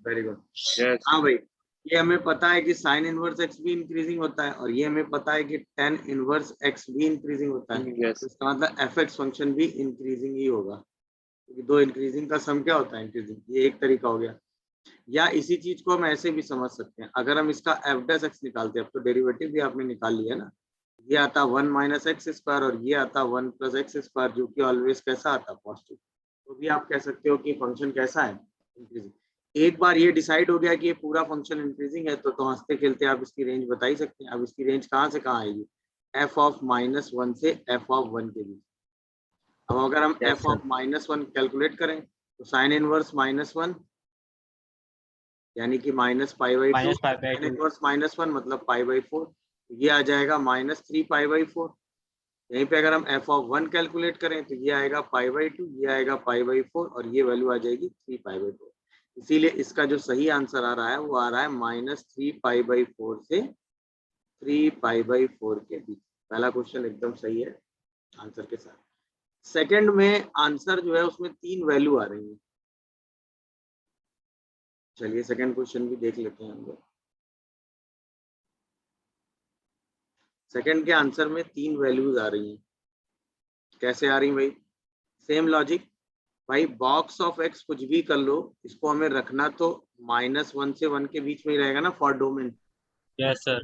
Very good. Yes. हाँ भाई, ये हमें पता है कि साइन इनवर्स एक्स भी इंक्रीजिंग होता है और ये हमें पता है कि टेन इनवर्स एक्स भी इंक्रीजिंग होता है। Yes. तो इसका मतलब एफ एक्स फंक्शन भी इंक्रीजिंग ही होगा, क्योंकि दो इंक्रीजिंग का सम क्या होता है, इंक्रीजिंग। ये एक तरीका हो गया। या इसी चीज को हम ऐसे भी समझ सकते हैं, अगर हम इसका एफ डैश एक्स निकालते हैं, अब तो डेरिवेटिव भी आपने निकाल लिया ना, ये आता 1 माइनस एक्स स्क्वायर और ये आता 1 प्लस एक्स स्क्वायर, जो कि ऑलवेज कैसा आता है, पॉजिटिव। तो भी आप कह सकते हो कि फंक्शन कैसा है, इंक्रीजिंग। एक बार ये डिसाइड हो गया कि ये पूरा फंक्शन इंक्रीजिंग है, तो हंसते खेलते आप इसकी रेंज बता ही सकते हैं। अब इसकी रेंज कहाँ से कहाँ आएगी, एफ ऑफ -1 से एफ ऑफ 1 के बीच। अब अगर हम Yes, एफ ऑफ -1 कैलकुलेट करें तो साइन इनवर्स -1 यानी कि -π/2, साइन इनवर्स -1 मतलब π/4, ये आ जाएगा -3π/4। यहीं पे अगर हम एफ ऑफ 1 कैलकुलेट करें तो ये आएगा π/2, ये आएगा π/4 और ये वैल्यू आ जाएगी 3π/4। इसीलिए इसका जो सही आंसर आ रहा है वो आ रहा है -3π/4 से 3π/4 के बीच। पहला क्वेश्चन एकदम सही है आंसर के साथ। सेकंड में आंसर जो है उसमें 3 वैल्यू आ रही है। चलिए सेकंड क्वेश्चन भी देख लेते हैं हम लोग। सेकंड के आंसर में 3 वैल्यूज आ रही हैं। कैसे आ रही भाई, सेम लॉजिक। भाई बॉक्स ऑफ एक्स कुछ भी कर लो, इसको हमें रखना तो -1 से 1 के बीच में ही रहेगा ना फॉर डोमेन। Yes, sir.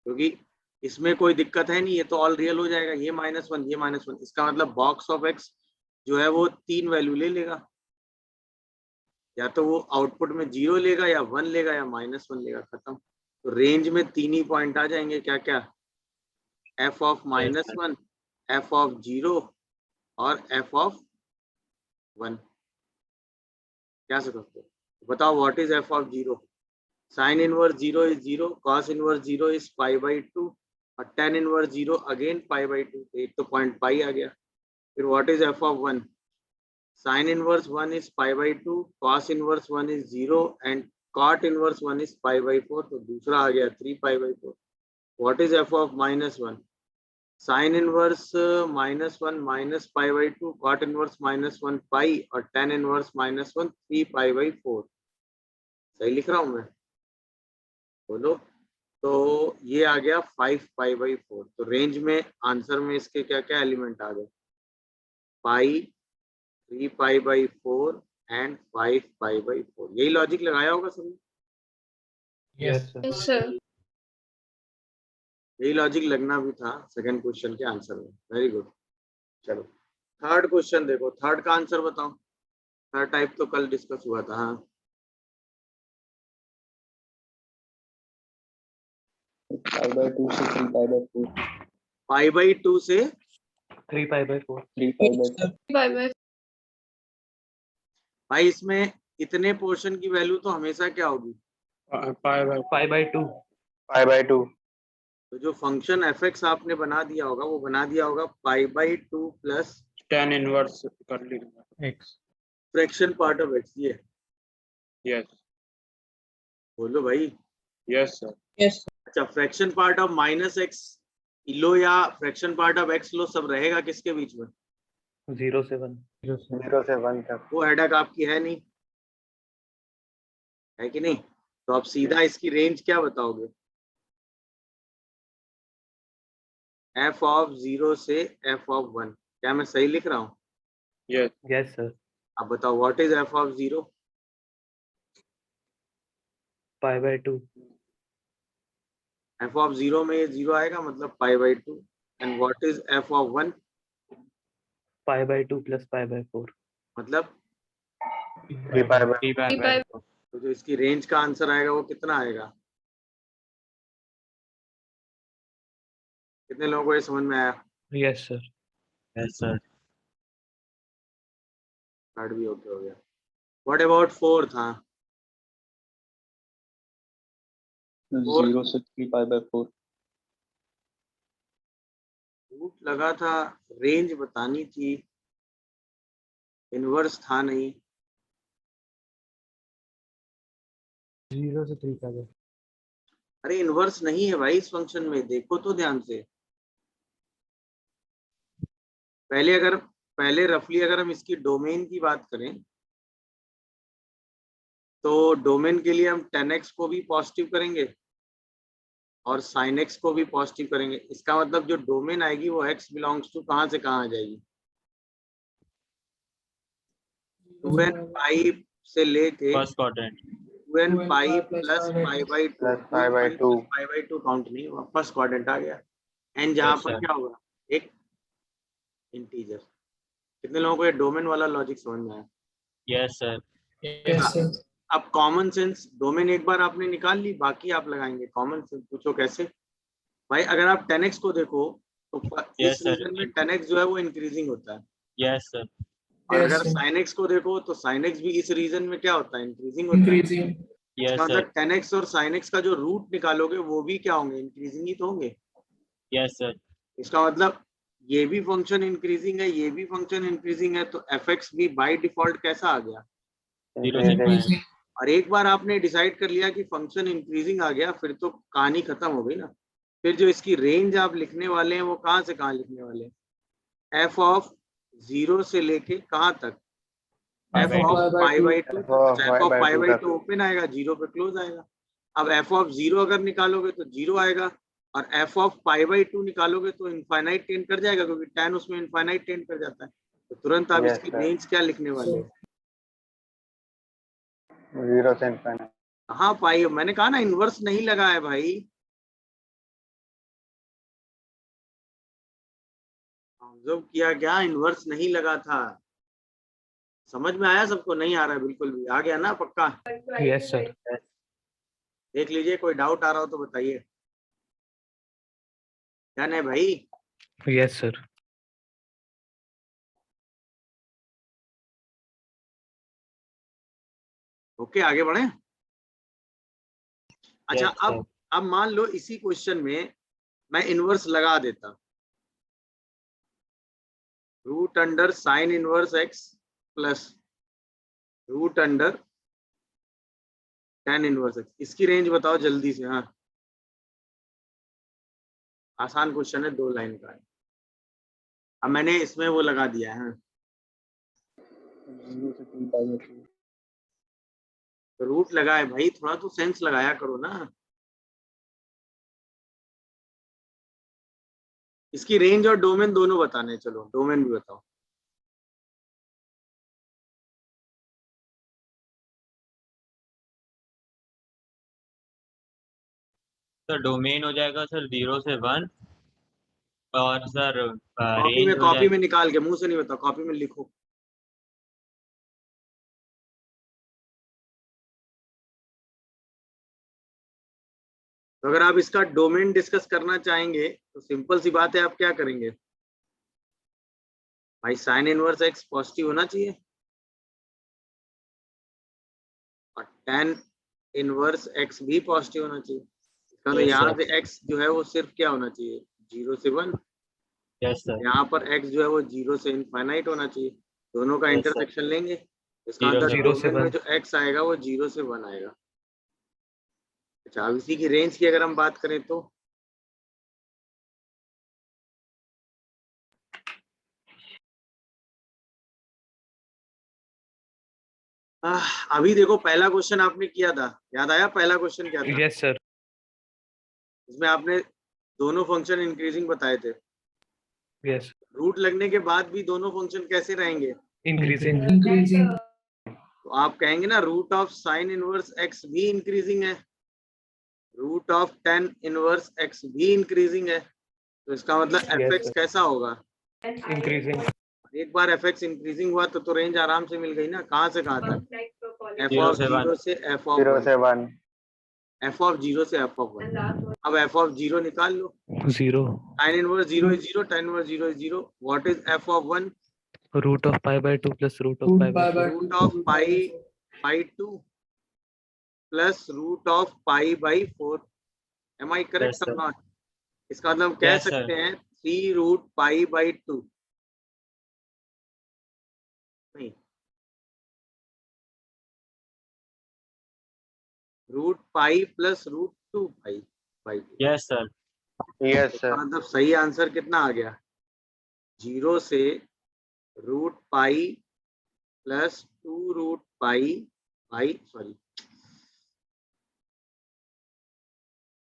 क्योंकि इसमें कोई दिक्कत है नहीं, ये तो ऑल रियल हो जाएगा, ये -1 ये -1। इसका मतलब बॉक्स ऑफ एक्स जो है वो 3 वैल्यू ले लेगा, या तो वो आउटपुट में 0 लेगा या 1 लेगा या -1 लेगा, खत्म। तो रेंज में 3 ही पॉइंट आ जाएंगे, क्या क्या, एफ ऑफ -1, एफ ऑफ 0 और एफ ऑफ 1। क्या सकते हो, बताओ what is F of 0। Sine inverse 0 is 0, cos inverse 0 is π/2 और tan इनवर्स 0 अगेन π/2। एक तो पॉइंट पाई आ गया। फिर what is F of 1, sine inverse 1 is π/2, cos inverse 1 is 0 and cot inverse 1 is π/4। तो दूसरा आ गया 3π/4। What is F of -1, sine inverse -1 minus π/2, cot inverse -1 pi और tan इनवर्स -1 3π/4। सही लिख रहा हूँ मैं, बोलो। तो ये आ गया 5π/4। तो रेंज में आंसर में इसके क्या क्या एलिमेंट आ गए, पाई, 3π/4 एंड 5π/4। यही लॉजिक लगाया होगा सबने। Yes, sir. यही लॉजिक लगना भी था सेकंड क्वेश्चन के आंसर में। Very good. चलो थर्ड क्वेश्चन देखो, थर्ड का आंसर बताओ। थर्ड टाइप तो कल डिस्कस हुआ था। हाँ, π/2 से 3π/4। π/2 से 3π/4. 3π/4। भाई इसमें इतने पोर्शन की वैल्यू तो हमेशा क्या होगी, π/2. तो जो फंक्शन एफ एक्स आपने बना दिया होगा वो बना दिया होगा π/2 प्लस tan इनवर्स कर लीजिए x. Fraction part of x. ये Yes. बोलो भाई। Yes, sir. अच्छा, फ्रैक्शन पार्ट ऑफ -x लो या फ्रैक्शन पार्ट ऑफ x लो, सब रहेगा किसके बीच में, 0 से 1. 0 से 1 तक। वो हेडक आपकी है नहीं, है कि नहीं। तो आप सीधा इसकी रेंज क्या बताओगे, एफ ऑफ 0 से एफ ऑफ 1। क्या मैं सही लिख रहा हूँ। Yes. Yes, sir. आप बताओ what is F of 0, π/2. F of 0 में ये 0 आएगा मतलब π/2। And what is F of 1, π/2 plus π/4. मतलब 3π/4. तो जो इसकी रेंज का आंसर आएगा वो कितना आएगा। कितने लोगों को ये समझ में आया। Yes, sir. Yes, sir. Third भी ओके हो गया। What about fourth. हाँ, 0 से 3π/4। रूट लगा था, रेंज बतानी थी, इनवर्स था नहीं। 0 से 3π/4. अरे इनवर्स नहीं है भाई इस फंक्शन में, देखो तो ध्यान से। पहले रफली अगर हम इसकी डोमेन की बात करें तो डोमेन के लिए हम 10x को भी पॉजिटिव करेंगे और sin x को भी पॉजिटिव करेंगे। इसका मतलब जो डोमेन आएगी वो x बिलोंग्स टू कहाँ से कहाँ आ जाएगी, 2n पाई से लेके first quadrant 2n pi plus pi by two, Plus pi by 2. Pi by two count नहीं हुआ, फर्स्ट क्वाड्रेंट आ गया। एन जहाँ Yes, पर sir. क्या होगा, एक इंटीजर। कितने लोगों को ये डोमेन वाला लॉजिक समझ में आया? Yes sir. अब कॉमन सेंस डोमेन एक बार आपने निकाल ली, बाकी आप लगाएंगे कॉमन सेंस। पूछो कैसे भाई? अगर आप 10x को देखो तो Yes, इस sir. रीजन में 10x जो है वो इंक्रीजिंग होता है, यस सर। और अगर sin x को देखो तो sin x भी इस रीजन में क्या होता है, इंक्रीजिंग होता है। यस इसका सर। मतलब 10x और sin x का जो रूट निकालोगे वो भी क्या होंगे, इंक्रीजिंग ही तो होंगे। Yes sir. इसका मतलब ये भी फंक्शन इंक्रीजिंग है, ये भी फंक्शन इंक्रीजिंग है, तो fx भी बाय डिफॉल्ट कैसा आ गया, Increasing. और एक बार आपने डिसाइड कर लिया कि फंक्शन इंक्रीजिंग आ गया, फिर तो कहानी खत्म हो गई ना। फिर जो इसकी रेंज आप लिखने वाले हैं वो कहाँ से कहाँ लिखने वाले हैं, एफ ऑफ 0 से लेके कहाँ तक, F of pi by two. F of F of pi by pi 2 by तक. टू ओपन आएगा, 0 पे क्लोज आएगा। अब एफ ऑफ 0 अगर निकालोगे तो 0 आएगा, और F of pi by two निकालोगे तो इनफाइनाइट टेंड कर जाएगा, क्योंकि tan उसमें इनफाइनाइट टेंड कर जाता है। तो तुरंत आप Yes, इसकी sir. रेंज क्या लिखने वाले हो, 0 से infinite. हाँ पाई। मैंने कहा ना इनवर्स नहीं लगा है भाई, ऑब्जर्व किया क्या, इनवर्स नहीं लगा था। समझ में आया सबको? नहीं आ रहा है बिल्कुल भी? आ गया ना पक्का? Yes sir. देख लीजिए, कोई डाउट आ रहा हो तो बताइए। क्या है भाई? Yes sir. ओके, आगे बढ़े। अच्छा, Yes, sir. अब मान लो इसी क्वेश्चन में मैं इनवर्स लगा देता, root under sine inverse x plus root under tan inverse x. इसकी रेंज बताओ जल्दी से। हाँ, आसान क्वेश्चन है, 2 लाइन का है। अब मैंने इसमें वो लगा दिया है, 0 से 3 pi by 2. रूट लगा है भाई, थोड़ा तो सेंस लगाया करो ना। इसकी रेंज और डोमेन दोनों बताने, चलो डोमेन भी बताओ। सर डोमेन हो जाएगा सर 0 से 1, और सर कॉपी रेंज हो में जाएगा। निकाल के, मुंह से नहीं बताओ, कॉपी में लिखो। तो अगर आप इसका डोमेन डिस्कस करना चाहेंगे तो सिंपल सी बात है, आप क्या करेंगे भाई, साइन इनवर्स एक्स पॉजिटिव होना चाहिए और tan इनवर्स एक्स भी पॉजिटिव होना चाहिए। इसका मतलब Yes, यहाँ sir. से x जो है वो सिर्फ क्या होना चाहिए, 0 से 1। Yes sir. यहाँ पर x जो है वो 0 से इनफाइनाइट होना चाहिए। दोनों का Yes, sir. इंटरसेक्शन लेंगे, इसका 0 मतलब से डोमेन 1. में जो x आएगा वो 0 से 1 आएगा। अच्छा, अब इसी की रेंज की अगर हम बात करें तो अभी देखो, पहला क्वेश्चन आपने किया था, याद आया पहला क्वेश्चन क्या था? Yes sir. इसमें आपने दोनों फंक्शन इंक्रीजिंग बताए थे। यस। रूट लगने के बाद भी दोनों फंक्शन कैसे रहेंगे, इंक्रीजिंग। तो आप कहेंगे ना root of sine inverse x भी इंक्रीजिंग है, root of tan inverse x भी इंक्रीजिंग है, तो इसका मतलब Yes, fx sir. कैसा होगा, इंक्रीजिंग। एक बार fx इंक्रीजिंग हुआ तो रेंज आराम से मिल गई ना, कहाँ से कहाँ तक, f 0 ऑफ से 1. 0 से f ऑफ 0 1, से 1. f ऑफ 0 से f ऑफ 1। अब f ऑफ 0 निकाल लो, 0. tan inverse 0 is 0, tan inverse 0 is 0, what is f of 1, root of pi by 2 plus root of pi by 2. Root of pi by 2 plus root of pi by 4। Am I Yes, correct sir. और not? इसका मतलब हम कह Yes, sir. सकते हैं 3 root pi by 2, नहीं, root pi plus root 2 pi by 2। Yes sir. Yes, sir. मतलब सही आंसर कितना आ गया, 0 से root pi plus 2 root pi pi sorry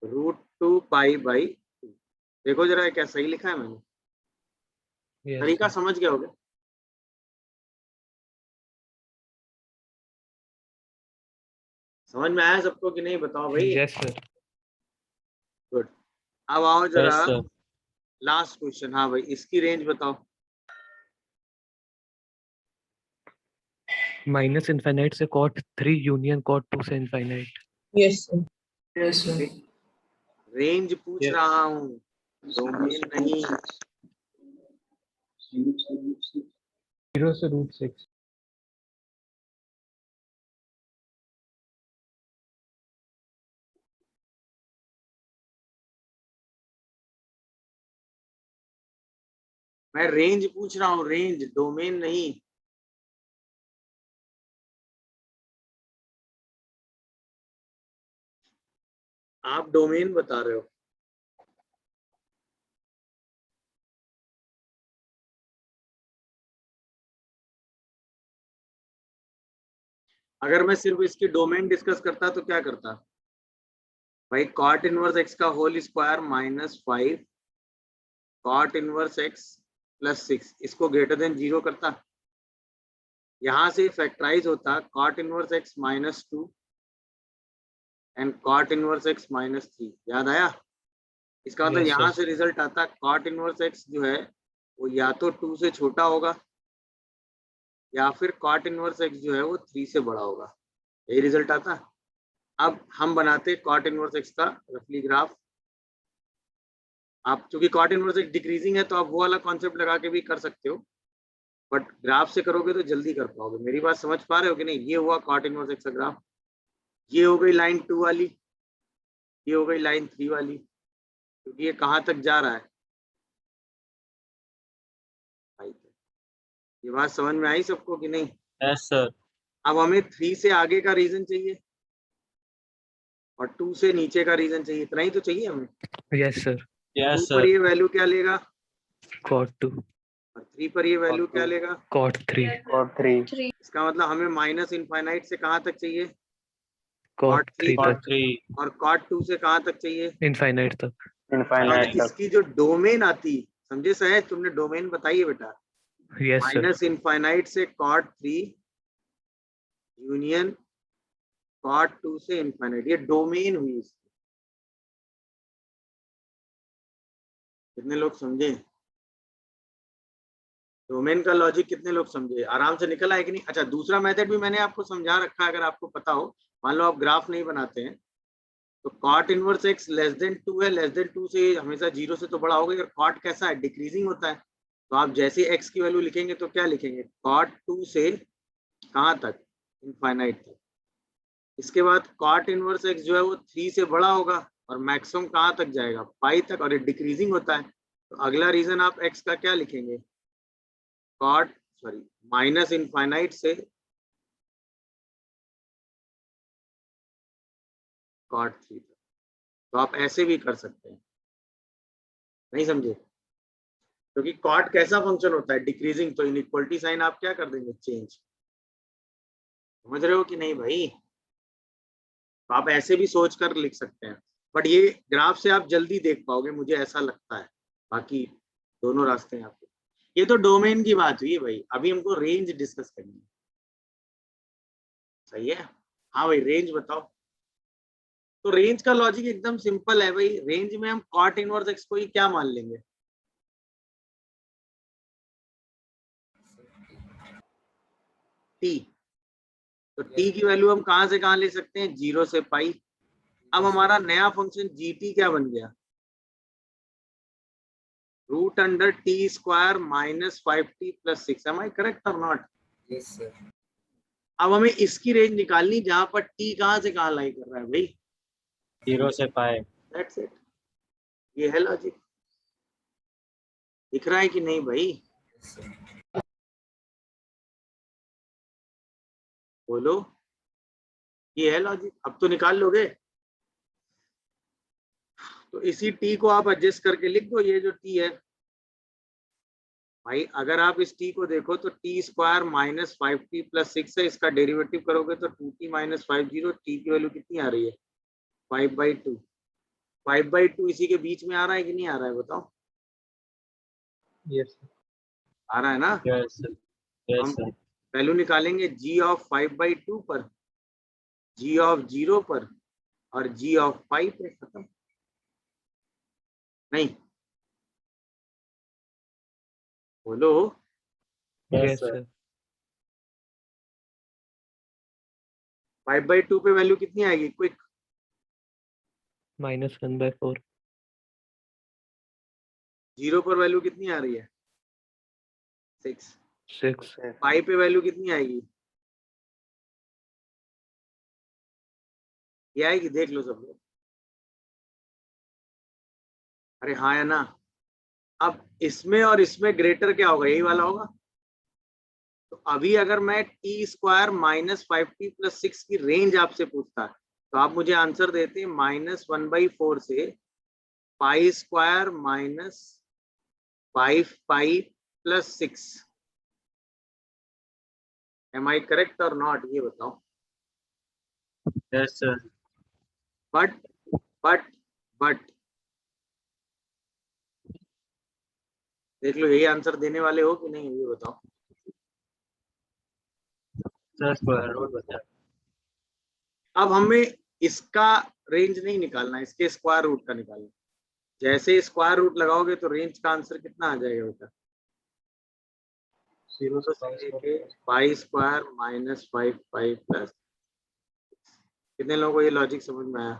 √2 पाई/2। देखो जरा क्या सही लिखा है मैंने, Yes, तरीका sir. समझ गए होगे। समझ में आया सबको कि नहीं, बताओ भाई। Yes, sir. गुड। अब आओ जरा यस सर। Last question. हाँ भाई, इसकी रेंज बताओ। माइनस इनफाइनाइट से cot 3 यूनियन cot 2 से infinite. Yes, sir. Yes, sir. Range पूछ Yes. रहा हूँ, डोमेन नहीं। 0 से √6। मैं रेंज पूछ रहा हूँ, रेंज, डोमेन नहीं। आप डोमेन बता रहे हो। अगर मैं सिर्फ इसकी डोमेन डिस्कस करता तो क्या करता भाई? cot इनवर्स x का whole square -5 cot inverse x +6 इसको ग्रेटर देन 0 करता। यहां से फैक्टराइज होता cot inverse x -2 and cot inverse x -3। याद आया? इसका मतलब Yes, यहाँ sir. से रिजल्ट आता cot इनवर्स x जो है वो या तो 2 से छोटा होगा या फिर cot इनवर्स x जो है वो 3 से बड़ा होगा। यही रिजल्ट आता। अब हम बनाते cot इनवर्स x का रफली ग्राफ। आप चूंकि cot इनवर्स x डिक्रीजिंग है तो आप वो वाला कॉन्सेप्ट लगा के भी कर सकते हो, बट ग्राफ से करोगे तो जल्दी कर पाओगे। मेरी बात समझ पा रहे हो कि नहीं? ये हुआ cot इनवर्स x का ग्राफ, ये हो गई लाइन 2 वाली, ये हो गई लाइन 3 वाली, क्योंकि ये कहाँ तक जा रहा है भाई? ये बात समझ में आई सबको कि नहीं? Yes sir. अब हमें 3 से आगे का रीजन चाहिए और 2 से नीचे का रीजन चाहिए, इतना ही तो चाहिए हमें। Yes, sir. 2 यस पर सर। ये वैल्यू क्या लेगा cot 2 और 3 पर ये वैल्यू Cot क्या 2. लेगा? cot 3 Cot 3. इसका मतलब हमें माइनस इनफाइनाइट से कहाँ तक चाहिए? cot 3 cot तक 3 और cot 2 से कहाँ तक चाहिए? इनफाइनाइट तक। Infinite तक. इसकी जो डोमेन आती, समझे सहे? तुमने डोमेन बताई है बेटा। Yes, sir. माइनस इनफाइनाइट से cot 3 यूनियन cot 2 से इनफाइनाइट, ये डोमेन हुई इसकी। कितने लोग समझे डोमेन का लॉजिक? कितने लोग समझे? आराम से निकल आए कि नहीं? अच्छा, दूसरा मेथड भी मैंने आपको समझा रखा है, अगर आपको पता हो। मान लो आप ग्राफ नहीं बनाते हैं तो cot inverse x less then 2 है, लेस देन 2 से हमेशा 0 से तो बड़ा होगा। और cot कैसा है? डिक्रीजिंग होता है। तो आप जैसे x की वैल्यू लिखेंगे तो क्या लिखेंगे? cot 2 से कहाँ तक? इनफाइनाइट तक। इसके बाद cot इनवर्स x जो है वो 3 से बड़ा होगा और मैक्सिमम कहाँ तक जाएगा? पाई तक, और ये डिक्रीजिंग होता है। तो अगला रीजन आप x का क्या लिखेंगे? cot सॉरी माइनस इनफाइनाइट से cot 3 तक। तो आप ऐसे भी कर सकते हैं। नहीं समझे? क्योंकि cot कैसा फंक्शन होता है? डिक्रीजिंग। तो इनइक्वालिटी साइन आप क्या कर देंगे? चेंज। समझ रहे हो कि नहीं भाई? तो आप ऐसे भी सोच कर लिख सकते हैं, बट ये ग्राफ से आप जल्दी देख पाओगे, मुझे ऐसा लगता है। बाकी दोनों रास्ते हैं आपके। ये तो डोमेन की बात हुई है भाई, अभी हमको रेंज डिस्कस करनी है। सही है? हाँ भाई, रेंज बताओ। तो रेंज का लॉजिक एकदम सिंपल है भाई। रेंज में हम cot इनवर्स x को ही क्या मान लेंगे? t। तो t की वैल्यू हम कहां से कहां ले सकते हैं? 0 से पाई। अब हमारा नया फंक्शन gt क्या बन गया? √t² - 5t + 6। Am I correct और नॉट? Yes, sir. अब हमें इसकी रेंज निकालनी, जहां पर t कहां से कहां लाई कर रहा है भाई? 0 से पाई। That's it. ये है लॉजिक। दिख रहा है कि नहीं भाई? Yes, sir. बोलो, ये है लॉजिक। अब तो निकाल लोगे। तो इसी t को आप एडजस्ट करके लिख दो। ये जो t है भाई अगर आप इस t को देखो तो T square minus 5t plus 6 है, इसका डेरिवेटिव करोगे तो 2t माइनस 50, टी की वैल्यू कितनी आ रही है 5/2। 5/2 इसी के बीच में आ रहा है कि नहीं आ रहा है बताओ? Yes. आ रहा है ना? यस सर, यस हम सर, वैल्यू निकालेंगे g ऑफ 5/2 पर, g ऑफ 0 पर और g ऑफ 5 पे। खत्म। नहीं बोलो। Yes yes sir, sir. 5/2 पे वैल्यू कितनी आएगी क्विक? -1/4। 0 पर वैल्यू कितनी आ रही है 6। 6। 5 पे वैल्यू कितनी आएगी? ये आएगी, देख लो सब लोग। अरे हाँ है ना? अब इसमें और इसमें ग्रेटर क्या होगा? यही वाला होगा। तो अभी अगर मैं T square minus 5t plus 6 की रेंज आपसे पूछता है तो आप मुझे आंसर देते -1/4 से pi square minus 5 plus 6। Am I correct और नॉट, ये बताओ। Yes sir, but but but देख लो, यही आंसर देने वाले हो कि नहीं ये बताओ। सर स्क्वायर रूट बचा। अब हमें इसका रेंज नहीं निकालना, इसके स्क्वायर रूट का निकालना। जैसे स्क्वायर रूट लगाओगे तो रेंज का आंसर कितना आ जाएगा बेटा? 0 से पाई स्क्वायर माइनस 5 प्लस। कितने लोगों को ये लॉजिक समझ में आया?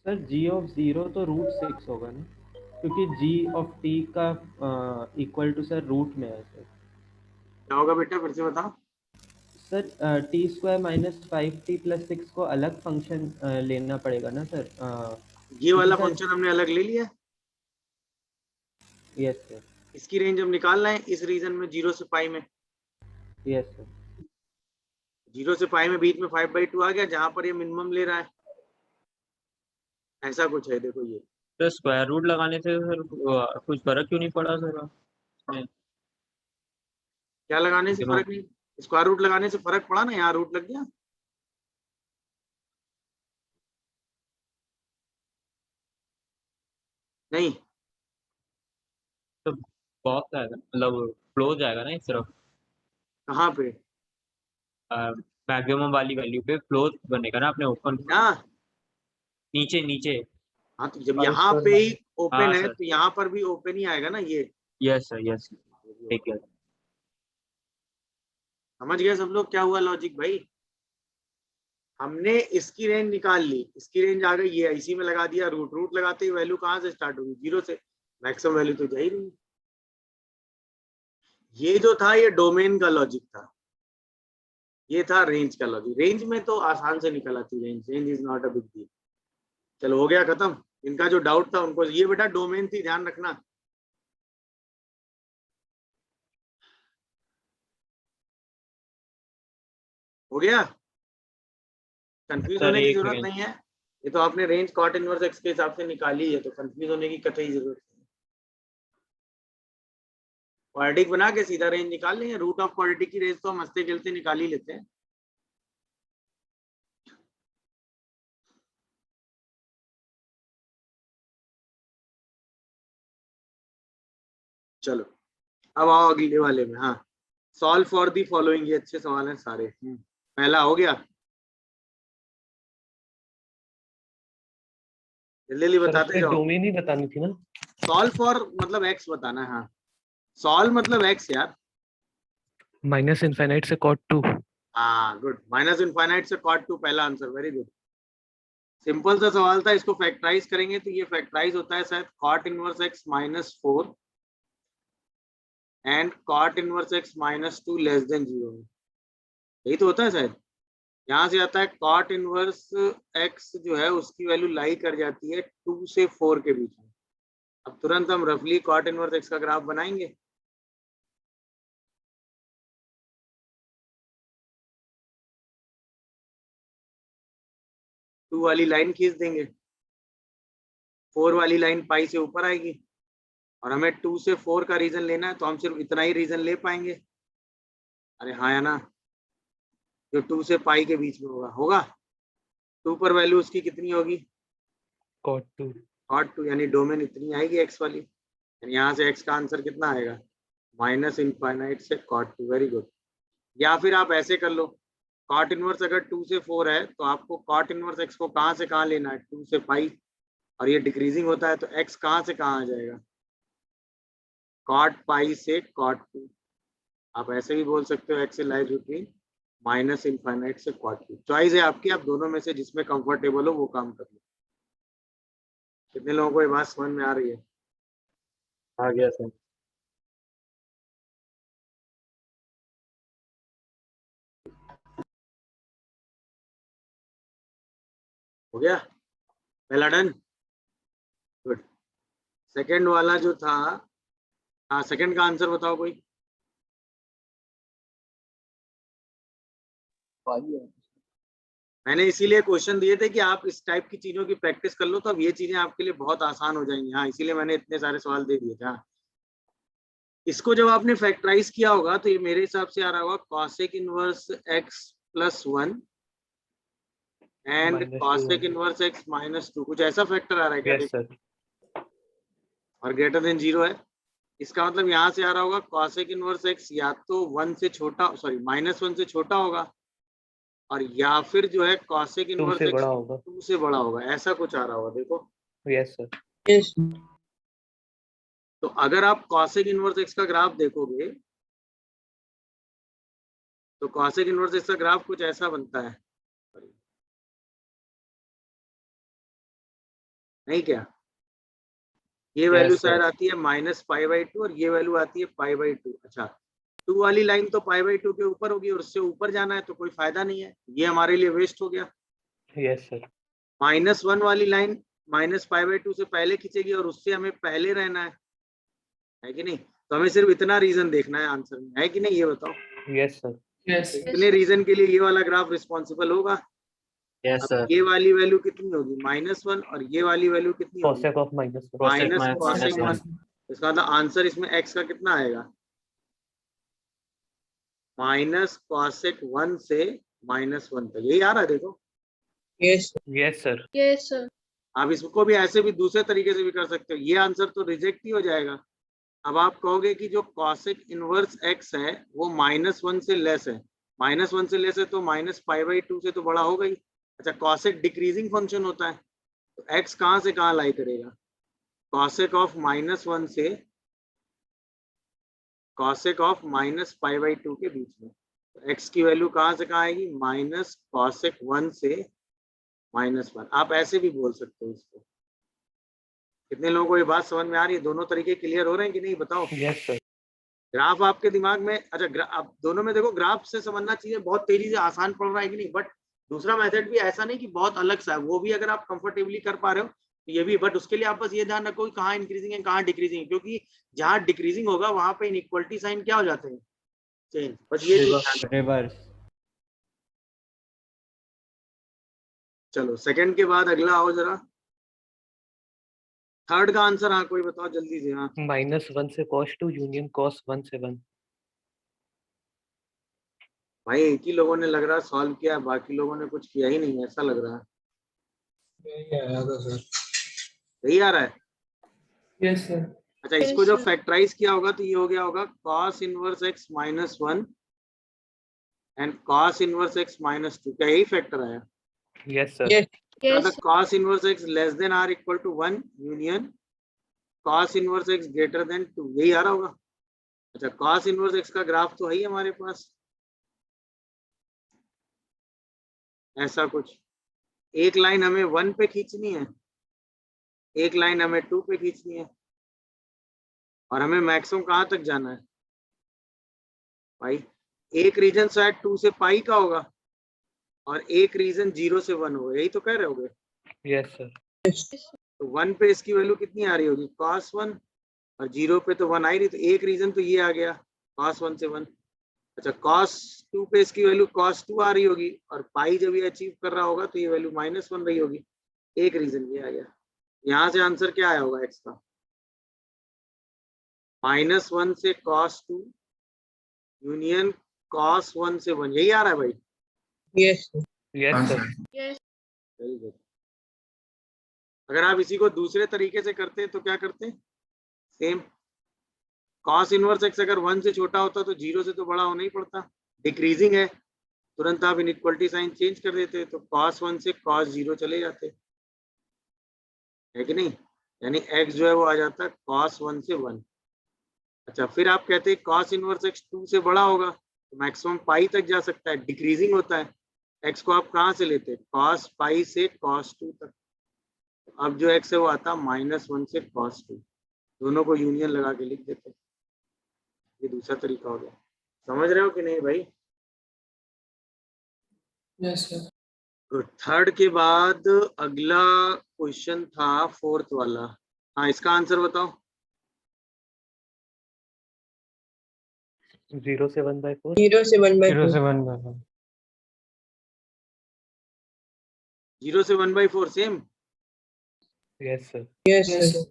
सर g ऑफ 0 तो √6 होगा ना, क्योंकि g ऑफ t का इक्वल टू सर रूट में है सर। क्या होगा बेटा, फिर से बताओ। Sir t square minus 5t plus 6 को अलग फंक्शन लेना पड़ेगा ना सर। ये वाला सर फंक्शन हमने अलग ले लिया। यस सर, इसकी रेंज हम निकाल रहे हैं इस रीजन में 0 से पाई में। यस सर, 0 से पाई में बीच में 5/2 आ गया, जहां पर ये मिनिमम ले रहा है। ऐसा कुछ है, देखो ये तो स्क्वायर रूट लगाने से सर कुछ फर्क क्यों नहीं पड़ा सर? क्या लगाने से फर्क नहीं? स्क्वायर रूट लगाने से फर्क पड़ा ना, यहाँ रूट लग गया। नहीं तो बॉक्स आएगा, मतलब क्लोज आएगा ना इस तरफ, कहाँ पे? मैक्सिमम वाली वैल्यू पे क्लोज बनेगा ना अपने ओपन। यहाँ। नीचे नीचे। हाँ तो जब यहाँ पे ही ओपन हाँ है सर, तो यहाँ पर भी ओपन ही आएगा ना ये। यस सर, यस, ठीक है। समझ गए सब लोग क्या हुआ लॉजिक भाई? हमने इसकी रेंज निकाल ली, इसकी रेंज आ गई, ये इसी में लगा दिया रूट। रूट लगाते ही वैल्यू कहाँ से स्टार्ट होगी? 0 से। मैक्सिमम वैल्यू तो जा ही नहीं। ये जो था ये डोमेन का लॉजिक था, ये था रेंज का लॉजिक। रेंज में तो आसान से निकल आती range, range is not a big deal. चलो हो गया खत्म। इनका जो डाउट था उनको, ये बेटा डोमेन थी, ध्यान रखना। हो गया? कंफ्यूज सर होने की एक जरूरत सेकंड, नहीं है। ये तो आपने रेंज कॉट इनवर्स एक्स के हिसाब से निकाली है, तो कंफ्यूज होने की कतई जरूरत नहीं। क्वाड्रेटिक बना के सीधा रेंज निकाल लेंगे। रूट ऑफ क्वाड्रेटिक की रेंज तो हम हंसते खेलते निकाल ही लेते हैं। चलो अब आओ अगले वाले में। हाँ, सॉल्व फॉर दी फॉलोइंग। ये अच्छे सवाल हैं सारे। पहला हो गया, जल्दी जल्दी सर बताते उसमें जाओ। डोमेन ही बतानी थी ना। सॉल्व फॉर मतलब एक्स बताना है। हाँ, सॉल्व मतलब एक्स यार। -∞ से cot 2। हाँ गुड, माइनस इनफाइनाइट से कॉट 2 पहला आंसर, वेरी गुड। सिंपल सा सवाल था, इसको फैक्टराइज करेंगे तो ये फैक्टराइज होता है शायद cot inverse x -4 and cot inverse x -2 less than 0। यही तो होता है शायद। यहाँ से आता है कॉट इनवर्स एक्स जो है उसकी वैल्यू लाई कर जाती है 2 से 4 के बीच में। अब तुरंत हम रफली कॉट इनवर्स एक्स का ग्राफ बनाएंगे। टू वाली लाइन खींच देंगे, 4 वाली लाइन पाई से ऊपर आएगी और हमें 2 से 4 का रीजन लेना है, तो हम सिर्फ इतना ही रीजन ले पाएंगे। अरे हाँ या ना, जो 2 से पाई के बीच में होगा 2 पर वैल्यू उसकी कितनी होगी, cot 2 cot 2, यानी डोमेन इतनी आएगी एक्स वाली, यानी यहाँ से एक्स का आंसर कितना आएगा, माइनस इनफाइनाइट से cot 2। Very good. या फिर आप ऐसे कर लो, cot इनवर्स अगर 2 से 4 है तो आपको cot इनवर्स एक्स को कहाँ से कहाँ लेना है, 2 से पाई, और ये डिक्रीजिंग होता है तो एक्स कहाँ से कहाँ आ जाएगा, cot पाई से cot 2। आप ऐसे भी बोल सकते हो x lies between minus infinite से cot 2। चॉइस है आपकी, आप दोनों में से जिसमें कंफर्टेबल हो वो काम कर लो। कितने लोगों को ये बात समझ में आ रही है? आ गया सर। हो गया पहला डन? गुड। सेकंड वाला जो था, हाँ सेकंड का आंसर बताओ कोई। मैंने इसीलिए क्वेश्चन दिए थे कि आप इस टाइप की चीजों की प्रैक्टिस कर लो, तो अब ये चीजें आपके लिए बहुत आसान हो जाएंगी। हाँ इसीलिए मैंने इतने सारे सवाल दे दिए थे। हाँ इसको जब आपने फैक्टराइज किया होगा तो ये मेरे हिसाब से आ रहा होगा cosec inverse x plus 1 and -2 cosec inverse x minus 2, कुछ ऐसा फैक्टर आ रहा है क्या? yes sir और ग्रेटर देन 0 है, इसका मतलब यहाँ से आ रहा होगा cosec इनवर्स x या तो 1 से छोटा, सॉरी -1 से छोटा होगा, और या फिर जो है cosec 2 इनवर्स से x बड़ा होगा 2 से बड़ा होगा, ऐसा कुछ आ रहा होगा। देखो yes sir Yes. तो अगर आप cosec इनवर्स x का ग्राफ देखोगे तो cosec इनवर्स x का ग्राफ कुछ ऐसा बनता है, नहीं क्या? ये वैल्यू Yes, sir. शायद आती है -π/2 और ये वैल्यू आती है π/2। अच्छा 2 वाली लाइन तो π/2 के ऊपर होगी और उससे ऊपर जाना है तो कोई फायदा नहीं है, ये हमारे लिए वेस्ट हो गया। yes sir -1 वाली लाइन -π/2 से पहले खींचेगी और उससे हमें पहले रहना है कि नहीं? तो हमें सिर्फ इतना रीजन देखना है आंसर में, है कि नहीं ये बताओ? yes sir Yes. इतने रीजन के लिए ये वाला ग्राफ रिस्पॉन्सिबल होगा। यस अब सर। ये वाली वैल्यू कितनी होगी, -1, और ये वाली वैल्यू कितनी होगी, cosec of -1 Cosec minus minus cosec 1। 1। इसका मतलब आंसर इसमें x का कितना आएगा, माइनस cosec 1 से -1 तक, यही आ रहा है। देखो Yes. yes sir Yes, sir. आप इसको भी ऐसे भी दूसरे तरीके से भी कर सकते हो, ये आंसर तो रिजेक्ट ही हो जाएगा। अब आप कहोगे कि जो cosec इनवर्स x है वो -1 से लेस है, -1 से लेस है तो -π/2 से तो बड़ा होगा ही। अच्छा cosec डिक्रीजिंग फंक्शन होता है तो x कहाँ से कहाँ लाई करेगा, cosec ऑफ -1 से cosec ऑफ -π/2 के बीच में, तो x की वैल्यू कहाँ से कहाँ आएगी, -cosec 1 से -1। आप ऐसे भी बोल सकते हो इसको। कितने लोगों को ये बात समझ में आ रही है? दोनों तरीके क्लियर हो रहे हैं कि नहीं बताओ? yes sir ग्राफ आपके दिमाग में, अच्छा आप दोनों में देखो, ग्राफ से समझना चाहिए बहुत तेजी से, आसान पड़ रहा है कि नहीं? बट दूसरा मेथड भी ऐसा नहीं कि बहुत अलग सा है, वो भी अगर आप कंफर्टेबली कर पा रहे हो तो ये भी, बट उसके लिए आप बस ये ध्यान रखो कि कहाँ इंक्रीजिंग है कहाँ डिक्रीजिंग है, क्योंकि जहाँ डिक्रीजिंग होगा वहां पे इनइक्वलिटी साइन क्या हो जाते हैं, चेंज। बस ये चीज ध्यान रखो। रिवर्स। चलो सेकंड के बाद अगला आओ जरा, थर्ड का आंसर हाँ कोई बताओ जल्दी से। हाँ -1 से cos 2 यूनियन cos 1 से 1 भाई एक ही लोगों ने लग रहा है सॉल्व किया, बाकी लोगों ने कुछ किया ही नहीं, ऐसा लग रहा है। यही आया था सर। सही आ रहा है? Yes sir. अच्छा इसको जब फैक्टराइज किया होगा तो ये हो गया होगा cos inverse x -1 and cos inverse x -2, क्या यही फैक्टर आया? yes sir Yes. Yes, मतलब cos inverse x less than or equal to 1 union cos inverse x greater than 2, यही आ रहा होगा। अच्छा cos इनवर्स x का ग्राफ तो है ही हमारे पास, ऐसा कुछ एक लाइन हमें 1 पे खींचनी है, एक लाइन हमें 2 पे खींचनी है, और हमें मैक्सिमम कहाँ तक जाना है भाई? एक रीजन शायद 2 से पाई का होगा और एक रीजन 0 से 1 होगा, यही तो कह रहे होगे? yes sir तो 1 पे इसकी वैल्यू कितनी आ रही होगी, cos 1, और 0 पे तो 1 आ ही रही, तो एक रीजन तो ये आ गया cos 1 से 1। अच्छा cos 2 पे इसकी वैल्यू cos 2 आ रही होगी, और पाई जब ये अचीव कर रहा होगा तो ये वैल्यू -1 रही होगी, एक रीजन ये आ गया। यहाँ से आंसर क्या आया होगा x का? -1 से cos2 यूनियन cos1 से 1, यही आ रहा है भाई? Yes, sir. Yes, sir. Very good. अगर आप इसी को दूसरे तरीके से करते तो क्या करते? सेम cos इनवर्स x अगर 1 से छोटा होता तो 0 से तो बड़ा होना ही पड़ता, डिक्रीजिंग है, तुरंत आप इनइक्वालिटी साइन चेंज कर देते, तो cos 1 से cos 0 चले जाते, है कि नहीं? यानी x जो है वो आ जाता cos 1 से 1। अच्छा, फिर आप कहते हैं cos इनवर्स x 2 से बड़ा होगा तो मैक्सिमम पाई तक जा सकता है, डिक्रीजिंग होता है। x को आप कहाँ से लेते हैं? cos पाई से cos 2 तक। अब जो x है वो आता -1 से cos 2, दोनों को यूनियन लगा के लिख देते हैं। ये दूसरा तरीका हो गया। समझ रहे हो कि नहीं भाई? Yes, sir. गुड। थर्ड के बाद अगला क्वेश्चन था फोर्थ वाला। हाँ, इसका आंसर बताओ। 0 से 1/4. 0 से 1 by 0 से 4. 1/4. 0 से 1/4 same Yes, sir. Yes, sir.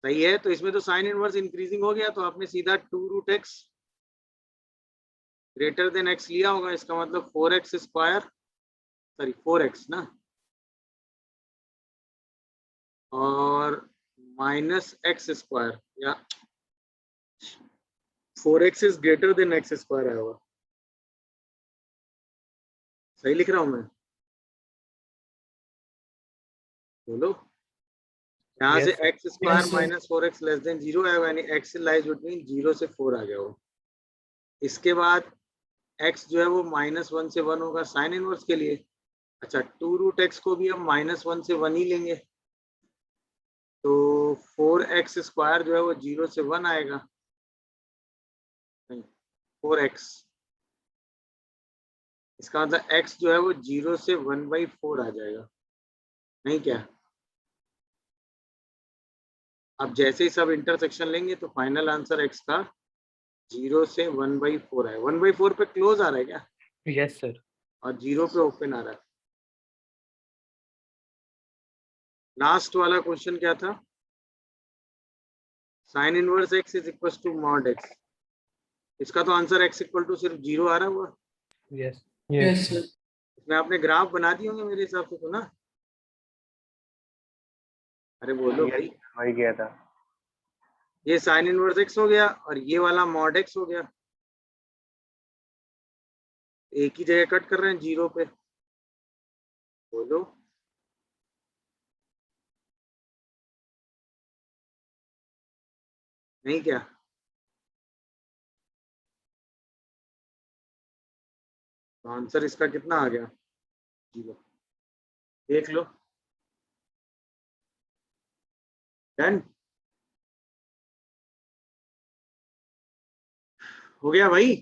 सही है। तो इसमें तो साइन इनवर्स इंक्रीजिंग हो गया, तो आपने सीधा 2√x ग्रेटर देन x लिया होगा। इसका मतलब 4x स्क्वायर, सॉरी 4x ना, और -x स्क्वायर, या 4x is greater than x square आया होगा। सही लिख रहा हूं मैं? बोलो। यहाँ से Yes, sir. x square Yes, sir. -4x less than 0 आएगा, यानी x लाइज बिटवीन 0 से 4 आ गया हो। इसके बाद x जो है वो -1 से 1 होगा साइन इनवर्स के लिए। अच्छा, 2√x को भी हम -1 से 1 ही लेंगे, तो 4x स्क्वायर जो है वो 0 से 1 आएगा, नहीं 4x। इसका मतलब x जो है वो 0 से 1/4 आ जाएगा, नहीं क्या? अब जैसे ही सब इंटरसेक्शन लेंगे तो फाइनल आंसर x का 0 से 1/4 है। 1/4 पे क्लोज आ रहा है क्या? Yes, sir. और 0 पे ओपन आ रहा है। लास्ट वाला क्वेश्चन क्या था? Sine inverse x is equal to mod x। इसका तो आंसर x इक्वल टू सिर्फ 0 आ रहा हुआ। Yes. Yes, Yes. sir. इसमें आपने ग्राफ बना दिए होंगे मेरे हिसाब से तो ना? अरे बोलो भाई। वही गया था। ये साइन इनवर्स x हो गया और ये वाला मॉड x हो गया। एक ही जगह कट कर रहे हैं 0 पे। बोलो। नहीं क्या? तो आंसर इसका कितना आ गया? 0। देख लो। डन हो गया भाई।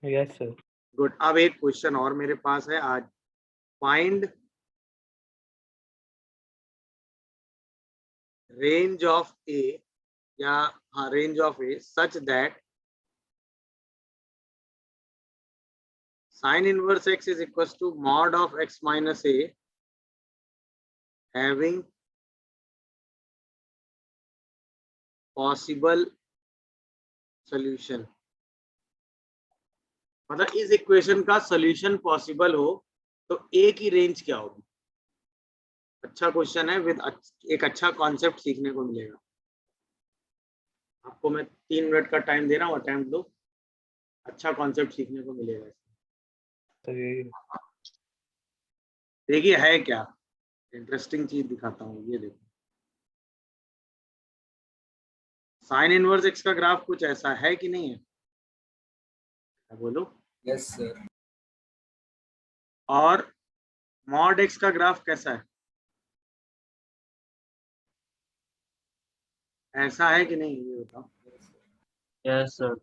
Yes, sir. गुड। अब एक क्वेश्चन और मेरे पास है आज। फाइंड रेंज ऑफ ए, या हाँ range of a such that sine inverse x is equal to mod of x minus a having possible solution. मतलब इस इक्वेशन का सॉल्यूशन पॉसिबल हो तो ए की रेंज क्या होगी? अच्छा क्वेश्चन है, विद एक अच्छा कॉन्सेप्ट सीखने को मिलेगा। आपको मैं 3 मिनट का टाइम दे रहा हूँ, अटेम्प्ट दो, अच्छा कॉन्सेप्ट सीखने को मिलेगा। So, देखिए है क्या इंटरेस्टिंग चीज दिखाता हूँ, ये देखो। साइन इनवर्स x का ग्राफ कुछ ऐसा है कि नहीं है? बोलो। Yes, sir. और मॉड x का ग्राफ कैसा है? ऐसा है कि नहीं, ये बताओ। Yes sir.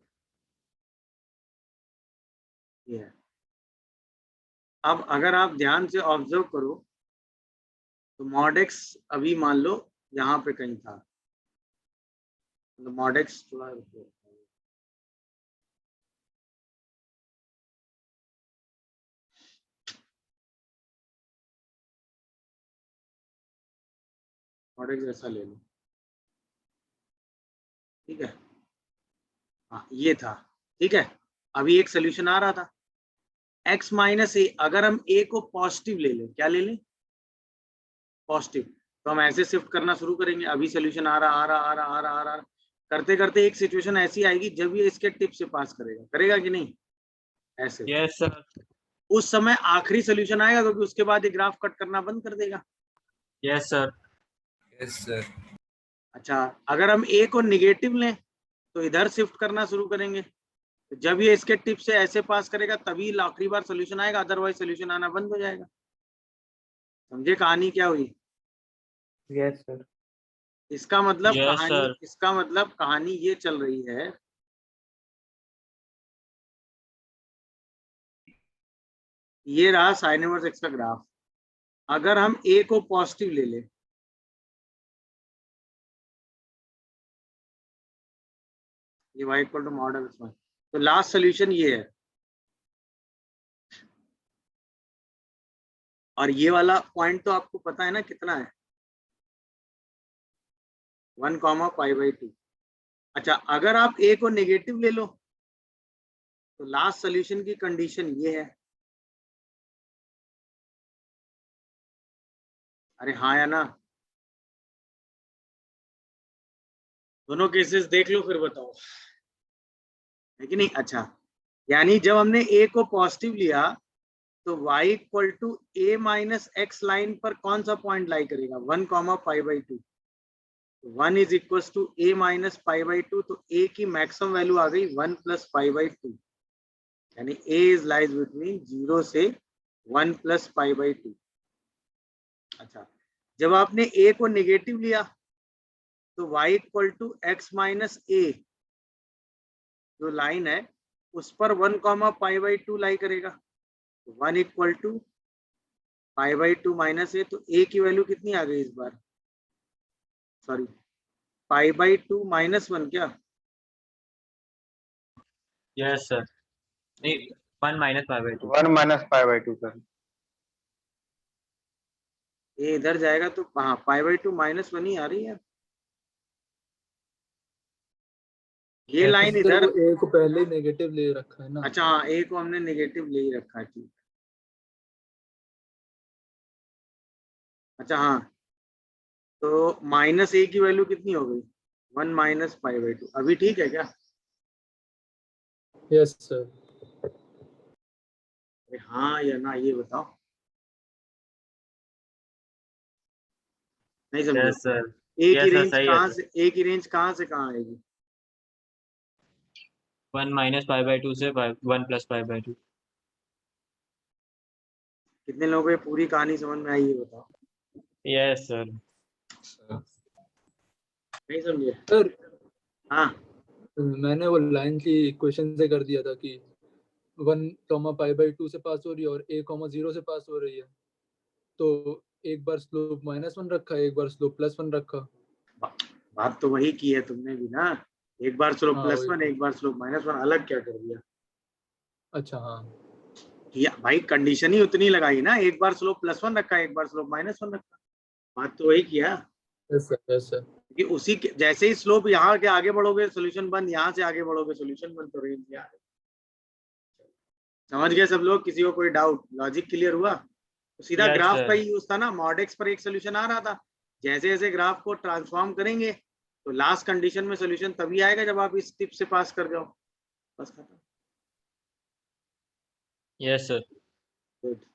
ये है। अब अगर आप ध्यान से ऑब्जर्व करो तो मॉड x अभी मान लो यहाँ पे कहीं था, तो मॉड x थोड़ा मॉड x ऐसा ले लो, ठीक है, हाँ ये था, ठीक है। अभी एक सोल्यूशन आ रहा था x माइनस ए, अगर हम a को पॉजिटिव ले लें, क्या ले लें, पॉजिटिव, तो हम ऐसे शिफ्ट करना शुरू करेंगे। अभी सोल्यूशन आ रहा करते करते एक सिचुएशन ऐसी आएगी जब ये इसके टिप से पास करेगा, करेगा कि नहीं, ऐसे। Yes sir. उस समय आखिरी सोल्यूशन आएगा क्योंकि उसके बाद ये ग्राफ कट करना बंद कर देगा। Yes sir. Yes sir. अच्छा, अगर हम a को निगेटिव लें तो इधर शिफ्ट करना शुरू करेंगे, तो जब ये इसके टिप से ऐसे पास करेगा तभी आखिरी बार सोल्यूशन आएगा, अदरवाइज सोल्यूशन आना बंद हो जाएगा। समझे कहानी क्या हुई? Yes sir. इसका मतलब Yes, कहानी, sir. इसका मतलब कहानी ये चल रही है, ये रहा साइन इनवर्स एक्स का ग्राफ। अगर हम a को पॉजिटिव ले लें, ये y equal to mod of x, तो लास्ट सोल्यूशन ये है। और ये वाला पॉइंट तो आपको पता है ना कितना है, 1,π/2। अच्छा, अगर आप a को नेगेटिव ले लो तो लास्ट सोल्यूशन की कंडीशन ये है, अरे हाँ या ना, दोनों केसेस देख लो फिर बताओ, है कि नहीं। अच्छा, यानी जब हमने a को पॉजिटिव लिया तो y equal to a minus x line पर कौन सा पॉइंट लाई करेगा, 1,π/2। 1 is equal to a minus π/2, तो a की मैक्सिमम वैल्यू आ गई 1 प्लस π/2, यानी a इज लाइज बिटवीन 0 से 1 प्लस π/2। अच्छा, जब आपने a को नेगेटिव लिया तो y equal to x minus a जो लाइन है उस पर 1,π/2 लाई करेगा, 1 इक्वल टू π/2 माइनस a, तो a की वैल्यू कितनी आ गई इस बार, सॉरी π/2 माइनस 1 क्या, यस सर। नहीं, 1 माइनस π/2। 1 minus π/2 sir. ये इधर जाएगा तो हाँ π/2 माइनस 1 ही आ रही है, ये लाइन इधर। ए को पहले ही नेगेटिव ले रखा है ना। अच्छा हाँ, a को हमने नेगेटिव ले ही रखा है, ठीक। अच्छा हाँ, तो माइनस a की वैल्यू कितनी हो गई, 1 माइनस π/2। अभी ठीक है क्या? Yes sir. अरे हाँ या ना, ये बताओ, नहीं समझे? Yes sir. a की Yes, sir, रेंज सही है कहाँ सर। से, a की रेंज कहाँ से कहाँ आएगी? 1 माइनस π/2 से 1 प्लस π/2। कितने लोगों को ये पूरी कहानी समझ में आई, ये बताओ। Yes sir. नहीं समझे? सर हाँ मैंने वो लाइन की इक्वेशन से कर दिया था कि 1,π/2 से पास हो रही है और a,0 से पास हो रही है, तो एक बार स्लोप -1 रखा है, एक बार स्लोप +1 रखा। बात तो वही की है तुमने भी ना, एक बार स्लोप हाँ, +1 वही। एक बार स्लोप -1, अलग क्या कर दिया? अच्छा हाँ। या भाई कंडीशन ही उतनी लगाई ना, एक बार स्लोप +1 रखा एक बार स्लोप -1 रखा, बात तो वही किया। Yes sir, yes sir. कि उसी के जैसे ही स्लोप यहाँ के आगे बढ़ोगे सोल्यूशन बंद, यहाँ से आगे बढ़ोगे सोल्यूशन बंद, तो रेंज यहाँ है। समझ गए सब लोग? किसी को कोई डाउट, लॉजिक क्लियर हुआ? तो सीधा Yes, ग्राफ sir. का ही यूज था ना, मॉड एक्स पर एक सोल्यूशन आ रहा था, जैसे जैसे ग्राफ को ट्रांसफॉर्म करेंगे तो लास्ट कंडीशन में सोल्यूशन तभी आएगा जब आप इस टिप से पास कर जाओ, बस खत्म। Yes sir. गुड।